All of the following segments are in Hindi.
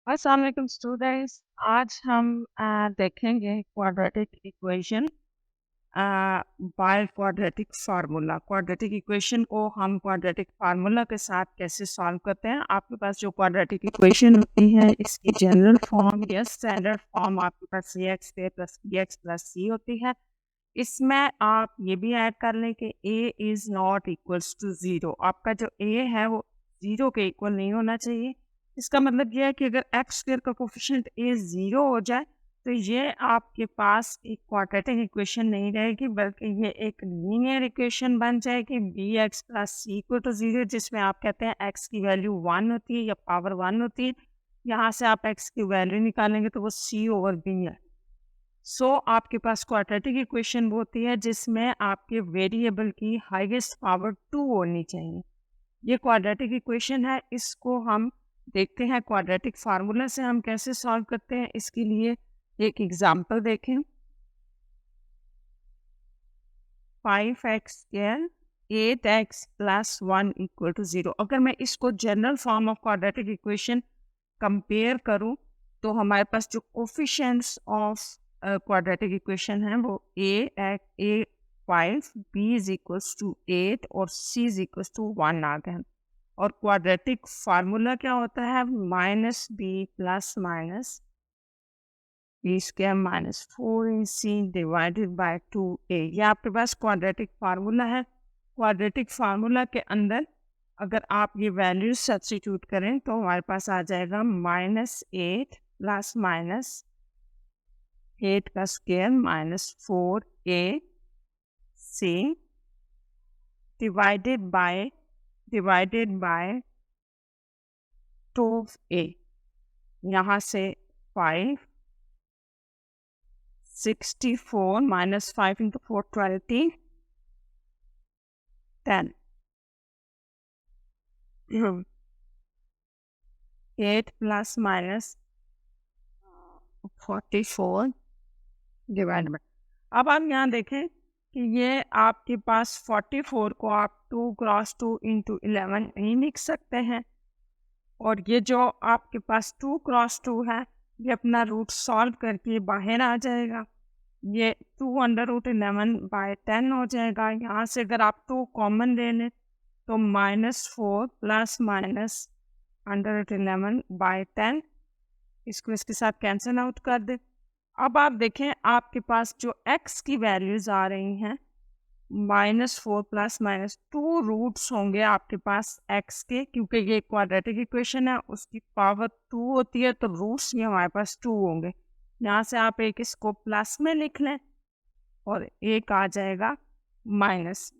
अस्सलाम वालेकुम स्टूडेंट्स। आज हम देखेंगे quadratic equation by quadratic formula. Quadratic equation को हम क्वाड्रेटिक फार्मूला के साथ कैसे सॉल्व करते हैं। आपके पास जो क्वाड्रेटिक इक्वेशन होती है इसकी जनरल फॉर्म या स्टैंडर्ड फॉर्म आपके पास C X square plus B X plus C होती है। इसमें आप ये भी ऐड कर लें कि a is not equals to zero. आपका जो a है वो ज़ीरो के इक्वल नहीं होना चाहिए। इसका मतलब ये है कि अगर एक्स स्क्वायर का कोफिशिएंट a ज़ीरो हो जाए तो ये आपके पास एक क्वाड्रेटिक इक्वेशन नहीं रहेगी, बल्कि ये एक लीनियर इक्वेशन बन जाएगी B X plus C equal to zero, जिसमें आप कहते हैं एक्स की वैल्यू 1 होती है या पावर 1 होती है। यहाँ से आप एक्स की वैल्यू निकालेंगे तो वो सी ओवर बी है। आपके पास क्वाड्रेटिक इक्वेशन वो होती है जिसमें आपके वेरिएबल की हाईएस्ट पावर 2 होनी चाहिए। ये क्वाड्रेटिक इक्वेशन है, इसको हम देखते हैं क्वाड्रेटिक फार्मूला से हम कैसे सॉल्व करते हैं। इसके लिए एक एग्जांपल देखें। 5x square 8x plus 1 equal to 0। अगर मैं इसको general form of quadratic equation compare करूं तो हमारे पास जो कोफिशिएंट्स ऑफ क्वाड्रेटिक इक्वेशन है वो a 5, b is equals to 8 और c इज इक्वल्स टू 1 आ गए हैं। और क्वाड्रेटिक फार्मूला क्या होता है, minus B plus minus B square minus 4ac divided by 2a। ये आपके पास क्वाड्रेटिक फार्मूला है। क्वाड्रेटिक फार्मूला के अंदर अगर आप ये वैल्यू सब्स्टिट्यूट करें तो हमारे पास आ जाएगा -8 प्लस माइनस 8 का square minus 4ac divided by 2a। यहाँ से 5 64 minus 5 into 4 20 10 8 plus minus 44 divide by. अब आप यहाँ देखें कि ये आपके पास 44 को आप 2 क्रॉस 2 इंटू 11 नहीं लिख सकते हैं, और ये जो आपके पास 2 क्रॉस 2 है ये अपना रूट सॉल्व करके बाहर आ जाएगा। ये 2 अंडर रूट 11 बाय 10 हो जाएगा। यहाँ से अगर आप 2 कॉमन ले लें तो -4 plus minus under root 11 by 10, इसको इसके साथ कैंसिल आउट कर दे। अब आप देखें आपके पास जो x की वैल्यूज़ आ रही हैं -4 प्लस माइनस 2 रूट्स होंगे आपके पास x के, क्योंकि ये क्वाड्रेटिक इक्वेशन है उसकी पावर 2 होती है तो रूट्स भी हमारे पास 2 होंगे। यहाँ से आप एक इसको प्लस में लिख लें और एक आ जाएगा माइनस।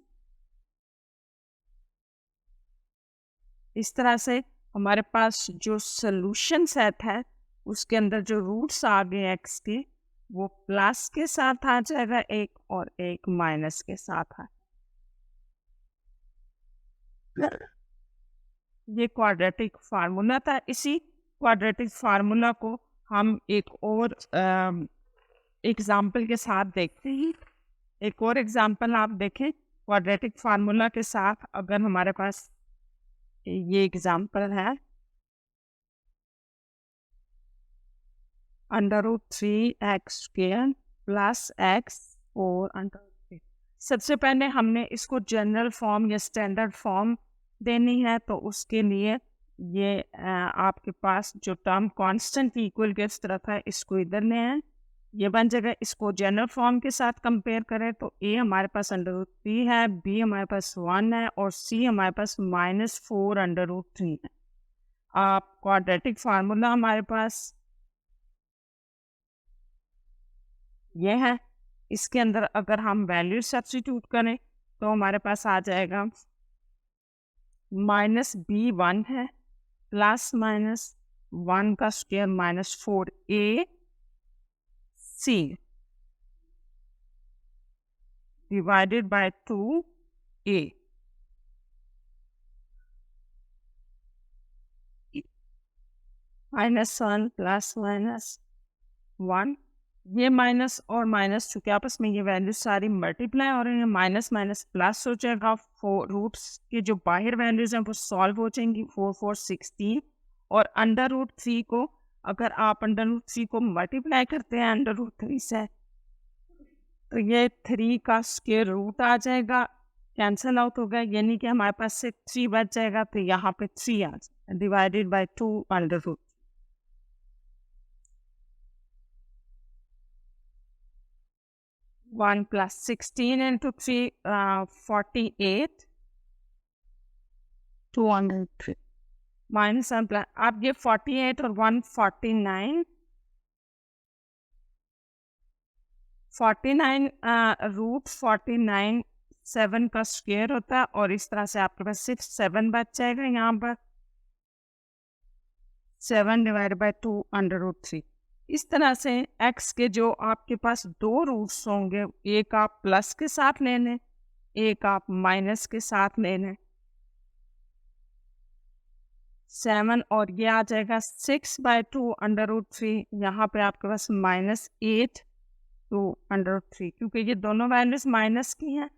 इस तरह से हमारे पास जो सोल्यूशन सेट है उसके अंदर जो रूट्स आ गए x के वो प्लस के साथ आ जाएगा एक, और एक माइनस के साथ है। ये क्वाड्रेटिक फार्मूला था। इसी क्वाड्रेटिक फार्मूला को हम एक और एग्जाम्पल के साथ देखते हैं। एक और एग्जाम्पल आप देखें क्वाड्रेटिक फार्मूला के साथ। अगर हमारे पास ये एग्जाम्पल है √3x स्क्वायर प्लस x और √3। सबसे पहले हमने इसको जनरल फॉर्म या स्टैंडर्ड फॉर्म देनी है, तो उसके लिए ये आपके पास जो टर्म कांस्टेंट इक्वल के इस तरह था इसको इधर ले आए, ये बन जाएगा। इसको जनरल फॉर्म के साथ कंपेयर करें तो a हमारे पास √3 है, b हमारे पास 1 है और c हमारे पास -4 √3 है। आप क्वाड्रेटिक फार्मूला हमारे पास ये है। इसके अंदर अगर हम वैल्यू सब्स्टिट्यूट करें तो हमारे पास आ जाएगा -b1 है प्लस माइनस 1 का square -4ac divided by 2a। -1 plus -1, ये माइनस और माइनस चूँकि आपस में ये वैल्यू सारी मल्टीप्लाई हो रही है, माइनस माइनस प्लस हो जाएगा। 4 रूट्स के जो बाहर वैल्यूज़ हैं वो सॉल्व हो जाएंगी, 4 4 16। और √3 को अगर आप √3 को मल्टीप्लाई करते हैं √3 से तो ये 3 का स्क्वायर रूट आ जाएगा, कैंसल आउट हो गया, यानी कि हमारे पास से 3 बच जाएगा, तो यहाँ पे 3 आ जाएगा divided by 2 √3। 1 + 16 into 3 48 203 minus 1 plus, आप ये 48 और 149 √49 7 का स्क्वायर होता है, और इस तरह से आपके पास सिर्फ 7 बच जाएगा यहाँ पर, 7 डिवाइड बाय 2 √3। इस तरह से x के जो आपके पास दो रूट्स होंगे, एक आप प्लस के साथ लेने, एक आप माइनस के साथ लेने, 7 और ये आ जाएगा 6/2 √3। यहाँ पे आपके पास -8 2 √3, क्योंकि ये दोनों वैल्यूज माइनस की हैं,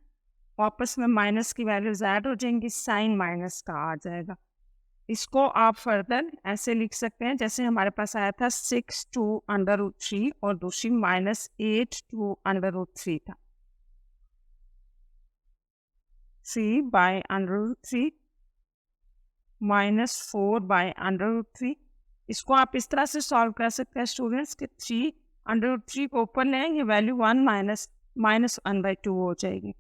वापस में माइनस की वैल्यूज ऐड हो जाएंगी, साइन माइनस का आ जाएगा। इसको आप फर्दर ऐसे लिख सकते हैं जैसे हमारे पास आया था 6 2 √3 और दूसरी -8 2 √3 था, 3/√3 -4/√3। इसको आप इस तरह से सॉल्व कर सकते हैं स्टूडेंट्स कि 3 को ऊपर लेंगे, वैल्यू 1 -1/2 हो जाएगी।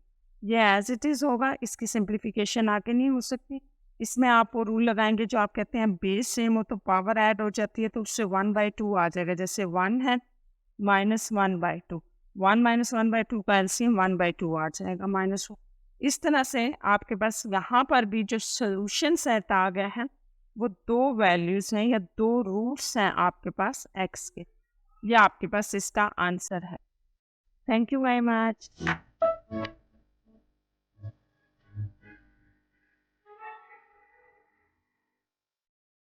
ये एज इट इज़ होगा, इसकी सिंप्लीफिकेशन आगे नहीं हो सकती। इसमें आप वो रूल लगाएंगे जो आप कहते हैं बेस सेम हो तो पावर ऐड हो जाती है, तो उससे 1/2 आ जाएगा। जैसे 1 है -1/2, 1 -1/2 का एलसीएम 1/2 आ जाएगा -1। इस तरह से आपके पास यहाँ पर भी जो सोल्यूशन सेट आ गया है वो दो वैल्यूज़ हैं या दो रूट्स हैं आपके पास x के, ये आपके पास इसका आंसर है। Thank you very much.